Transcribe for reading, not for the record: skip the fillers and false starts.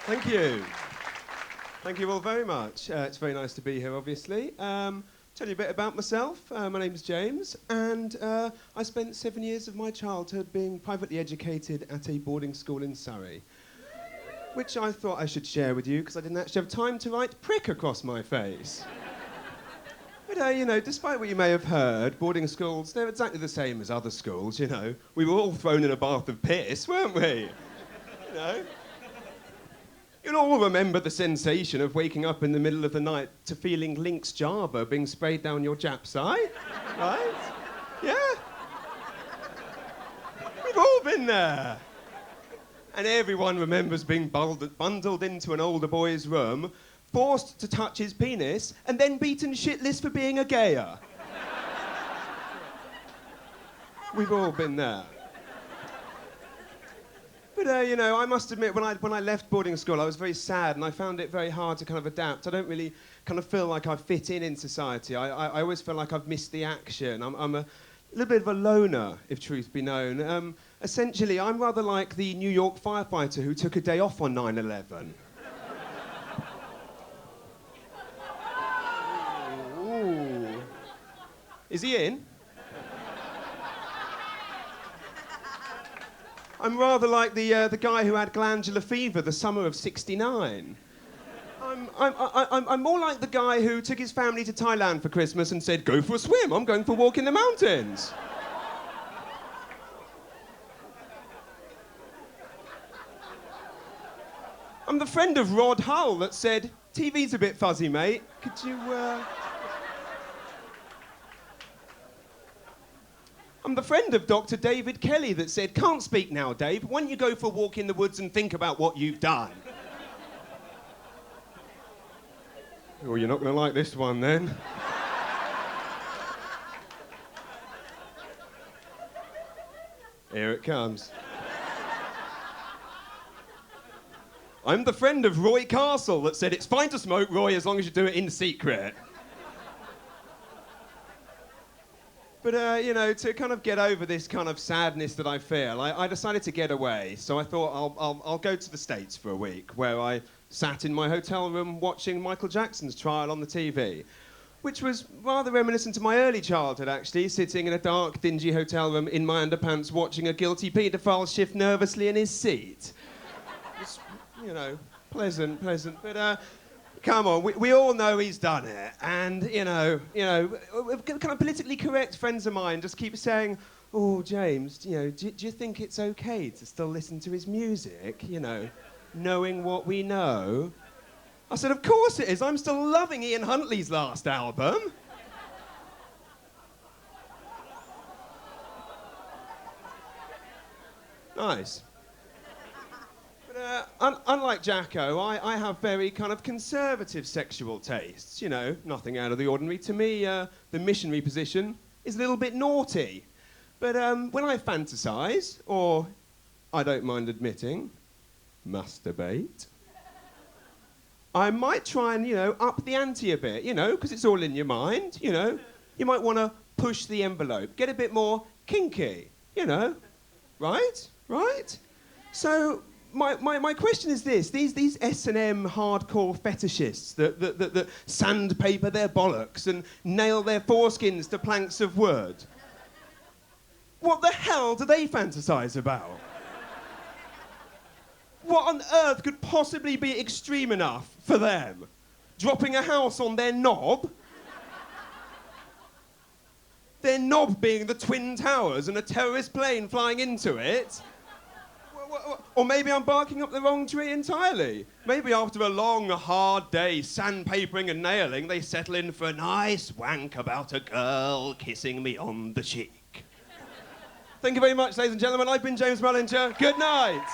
Thank you. Thank you all very much. It's very nice to be here, obviously. Tell you a bit about myself. My name's James, and I spent 7 years of my childhood being privately educated at a boarding school in Surrey, which I thought I should share with you because I didn't actually have time to write prick across my face. But, you know, despite what you may have heard, boarding schools, they're exactly the same as other schools, you know. We were all thrown in a bath of piss, weren't we? You know. You'll all remember the sensation of waking up in the middle of the night to feeling Lynx Java being sprayed down your Jap's eye, right? Yeah? We've all been there. And everyone remembers being bundled into an older boy's room, forced to touch his penis, and then beaten shitless for being a gayer. We've all been there. But, you know, I must admit, when I left boarding school, I was very sad, and I found it very hard to kind of adapt. I don't really kind of feel like I fit in society. I always feel like I've missed the action. I'm a little bit of a loner, if truth be known. Essentially, I'm rather like the New York firefighter who took a day off on 9/11. Ooh. Is he in? I'm rather like the guy who had glandular fever the summer of '69. I'm more like the guy who took his family to Thailand for Christmas and said, "Go for a swim, I'm going for a walk in the mountains." I'm the friend of Rod Hull that said, "TV's a bit fuzzy, mate. Could you, I'm the friend of Dr. David Kelly that said, "Can't speak now, Dave. Why don't you go for a walk in the woods and think about what you've done?" Oh, you're not going to like this one, then. Here it comes. I'm the friend of Roy Castle that said, "It's fine to smoke, Roy, as long as you do it in secret." But, you know, to kind of get over this kind of sadness that I feel, I decided to get away. So I thought I'll go to the States for a week, where I sat in my hotel room watching Michael Jackson's trial on the TV, which was rather reminiscent to my early childhood, actually, sitting in a dark, dingy hotel room in my underpants watching a guilty paedophile shift nervously in his seat. It's, you know, pleasant. But, come on, we all know he's done it. And, you know, kind of politically correct friends of mine just keep saying, "Oh, James, you know, do you think it's okay to still listen to his music, you know, knowing what we know?" I said, "Of course it is. I'm still loving Ian Huntley's last album." Nice. Unlike Jacko, I have very kind of conservative sexual tastes, you know, nothing out of the ordinary. To me, the missionary position is a little bit naughty. But when I fantasize, or I don't mind admitting, masturbate, I might try and, you know, up the ante a bit, you know, because it's all in your mind, you know. You might want to push the envelope, get a bit more kinky, you know. Right? So my question is this: these S&M hardcore fetishists that sandpaper their bollocks and nail their foreskins to planks of wood, what the hell do they fantasize about? What on earth could possibly be extreme enough for them? Dropping a house on their knob? Their knob being the Twin Towers and a terrorist plane flying into it? Or maybe I'm barking up the wrong tree entirely. Maybe after a long, hard day sandpapering and nailing, they settle in for a nice wank about a girl kissing me on the cheek. Thank you very much, ladies and gentlemen. I've been James Mullinger. Good night.